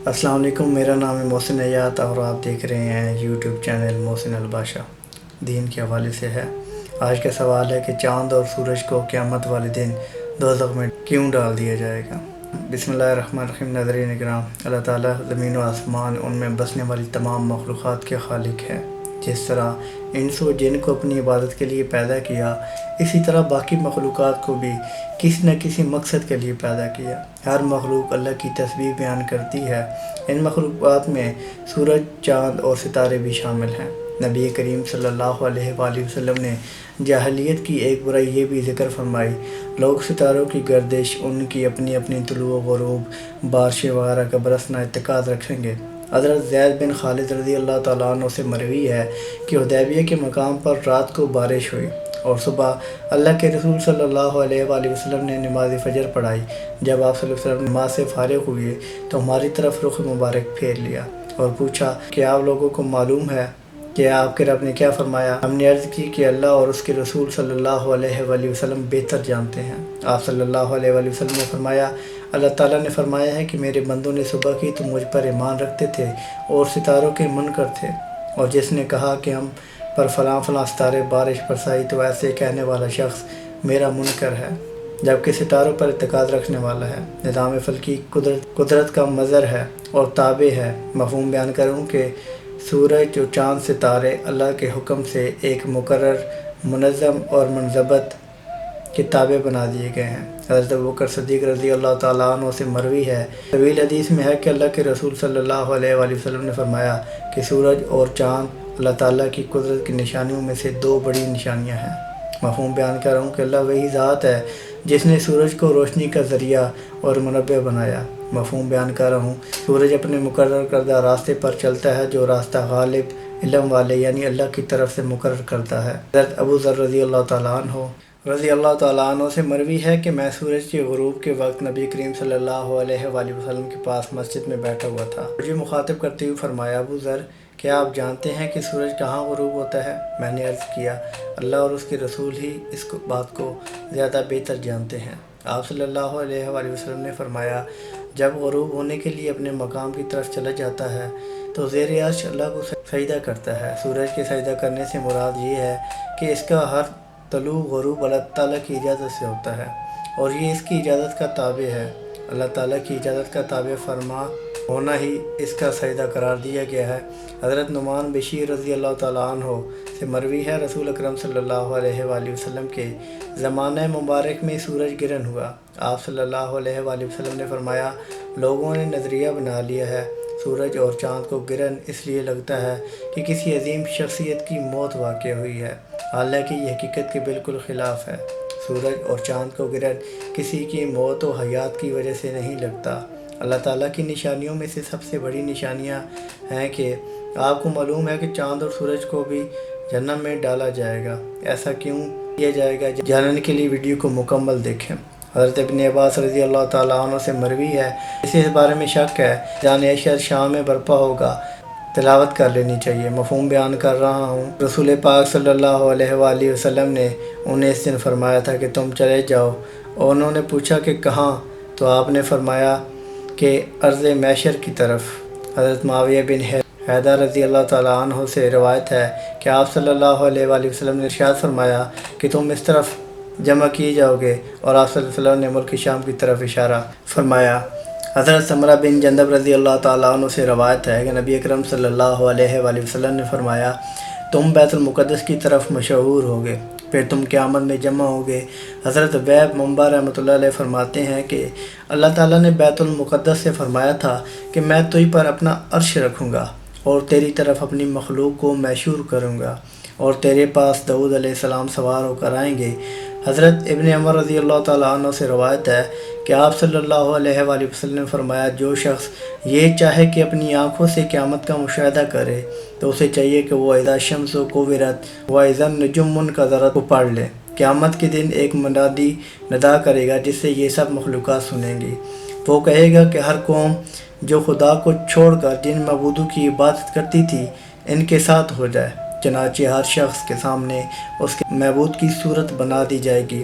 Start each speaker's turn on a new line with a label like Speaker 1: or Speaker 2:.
Speaker 1: السلام علیکم، میرا نام ہے محسن حیات اور آپ دیکھ رہے ہیں یوٹیوب چینل محسن الباشا۔ دین کے حوالے سے ہے۔ آج کا سوال ہے کہ چاند اور سورج کو قیامت والے دن دوزخ میں کیوں ڈال دیا جائے گا؟ بسم اللہ الرحمن الرحیم۔ ناظرین کرام، اللہ تعالیٰ زمین و آسمان ان میں بسنے والی تمام مخلوقات کے خالق ہے۔ جس طرح انس و جن کو اپنی عبادت کے لیے پیدا کیا، اسی طرح باقی مخلوقات کو بھی کسی نہ کسی مقصد کے لیے پیدا کیا۔ ہر مخلوق اللہ کی تسبیح بیان کرتی ہے۔ ان مخلوقات میں سورج، چاند اور ستارے بھی شامل ہیں۔ نبی کریم صلی اللہ علیہ وآلہ وسلم نے جاہلیت کی ایک برائی یہ بھی ذکر فرمائی، لوگ ستاروں کی گردش، ان کی اپنی اپنی طلوع و غروب، بارشیں وغیرہ کا برسنا اعتقاد رکھیں گے۔ حضرت زید بن خالد رضی اللہ تعالیٰ عنہ سے مروی ہے کہ حدیبیہ کے مقام پر رات کو بارش ہوئی اور صبح اللہ کے رسول صلی اللہ علیہ وآلہ وسلم نے نماز فجر پڑھائی۔ جب آپ صلی اللہ علیہ وسلم نماز سے فارغ ہوئے تو ہماری طرف رخ مبارک پھیر لیا اور پوچھا کہ آپ لوگوں کو معلوم ہے کہ آپ کے رب نے کیا فرمایا؟ ہم نے عرض کی کہ اللہ اور اس کے رسول صلی اللہ علیہ وآلہ وسلم بہتر جانتے ہیں۔ آپ صلی اللہ علیہ وآلہ وسلم نے فرمایا، اللہ تعالیٰ نے فرمایا ہے کہ میرے بندوں نے صبح کی تو مجھ پر ایمان رکھتے تھے اور ستاروں کے منکر تھے، اور جس نے کہا کہ ہم پر فلاں فلاں ستارے بارش برسائی تو ایسے کہنے والا شخص میرا منکر ہے، جبکہ ستاروں پر اعتقاد رکھنے والا ہے۔ نظام فلکی قدرت کا مظہر ہے اور تابع ہے۔ مفہوم بیان کروں کہ سورج اور چاند ستارے اللہ کے حکم سے ایک مقرر، منظم اور منضبط کے تابع بنا دیے گئے ہیں۔ حضرت ابوبکر صدیق رضی اللہ تعالیٰ عنہ سے مروی ہے، طویل حدیث میں ہے کہ اللہ کے رسول صلی اللہ علیہ وآلہ وسلم نے فرمایا کہ سورج اور چاند اللہ تعالیٰ کی قدرت کی نشانیوں میں سے دو بڑی نشانیاں ہیں۔ مفہوم بیان کر رہا ہوں کہ اللہ وہی ذات ہے جس نے سورج کو روشنی کا ذریعہ اور منبع بنایا۔ مفہوم بیان کر رہا ہوں، سورج اپنے مقرر کردہ راستے پر چلتا ہے جو راستہ غالب علم والے یعنی اللہ کی طرف سے مقرر کرتا ہے۔ حضرت ابو ذر رضی اللہ تعالیٰ عنہ سے مروی ہے کہ میں سورج کے غروب کے وقت نبی کریم صلی اللہ علیہ وآلہ وسلم کے پاس مسجد میں بیٹھا ہوا تھا۔ مجھے مخاطب کرتے ہوئے فرمایا، ابو ذر، کیا آپ جانتے ہیں کہ سورج کہاں غروب ہوتا ہے؟ میں نے عرض کیا، اللہ اور اس کے رسول ہی اس بات کو زیادہ بہتر جانتے ہیں۔ آپ صلی اللہ علیہ وآلہ وسلم نے فرمایا، جب غروب ہونے کے لیے اپنے مقام کی طرف چلا جاتا ہے تو زیر عرش اللہ کو سجدہ کرتا ہے۔ سورج کے سجدہ کرنے سے مراد یہ ہے کہ اس کا ہر طلوع غروب اللہ تعالیٰ کی اجازت سے ہوتا ہے اور یہ اس کی اجازت کا تابع ہے۔ اللہ تعالیٰ کی اجازت کا تابع فرما ہونا ہی اس کا سجدہ قرار دیا گیا ہے۔ حضرت نعمان بشیر رضی اللہ تعالیٰ عنہ سے مروی ہے، رسول اکرم صلی اللہ علیہ وآلہ وسلم کے زمانہ مبارک میں سورج گرہن ہوا۔ آپ صلی اللہ علیہ وآلہ وسلم نے فرمایا، لوگوں نے نظریہ بنا لیا ہے سورج اور چاند کو گرہن اس لیے لگتا ہے کہ کسی عظیم شخصیت کی موت واقع ہوئی ہے، حالانکہ یہ حقیقت کے بالکل خلاف ہے۔ سورج اور چاند کو گرہن کسی کی موت و حیات کی وجہ سے نہیں لگتا۔ اللہ تعالیٰ کی نشانیوں میں سے سب سے بڑی نشانیاں ہیں کہ آپ کو معلوم ہے کہ چاند اور سورج کو بھی جہنم میں ڈالا جائے گا۔ ایسا کیوں کیا جائے گا؟ جاننے کے لیے ویڈیو کو مکمل دیکھیں۔ حضرت ابن عباس رضی اللہ تعالیٰ عنہ سے مروی ہے، اس بارے میں شک ہے، جان عشر شام میں برپا ہوگا، تلاوت کر لینی چاہیے۔ مفہوم بیان کر رہا ہوں، رسول پاک صلی اللہ علیہ وآلہ وسلم نے انہیں اس دن فرمایا تھا کہ تم چلے جاؤ، اور انہوں نے پوچھا کہ کہاں؟ تو آپ نے فرمایا کہ ارض محشر کی طرف۔ حضرت معاویہ بن حیدر رضی اللہ تعالیٰ عنہ سے روایت ہے کہ آپ صلی اللہ علیہ وآلہ وسلم نے ارشاد فرمایا کہ تم اس طرف جمع کیے جاؤ گے، اور آپ صلی اللہ علیہ وسلم نے ملک شام کی طرف اشارہ فرمایا۔ حضرت سمرہ بن جندب رضی اللہ تعالیٰ عنہ سے روایت ہے کہ نبی اکرم صلی اللہ علیہ وآلہ وسلم نے فرمایا، تم بیت المقدس کی طرف مشہور ہوگے، پھر تم قیامت میں جمع ہوگے۔ حضرت وہب منبع رحمۃ اللہ علیہ فرماتے ہیں کہ اللہ تعالیٰ نے بیت المقدس سے فرمایا تھا کہ میں تجھ پر اپنا عرش رکھوں گا اور تیری طرف اپنی مخلوق کو محشور کروں گا، اور تیرے پاس داؤد علیہ السلام سوار ہو کر آئیں گے۔ حضرت ابن عمر رضی اللہ تعالیٰ عنہ سے روایت ہے کہ آپ صلی اللہ علیہ وآلہ وسلم نے فرمایا، جو شخص یہ چاہے کہ اپنی آنکھوں سے قیامت کا مشاہدہ کرے تو اسے چاہیے کہ وہ اذا الشمس کوورت و اذا النجوم انکدرت کو پڑھ لے۔ قیامت کے دن ایک منادی ندا کرے گا جس سے یہ سب مخلوقات سنیں گی۔ وہ کہے گا کہ ہر قوم جو خدا کو چھوڑ کر جن معبودوں کی عبادت کرتی تھی ان کے ساتھ ہو جائے، چنانچہ ہر شخص کے سامنے اس کے معبود کی صورت بنا دی جائے گی۔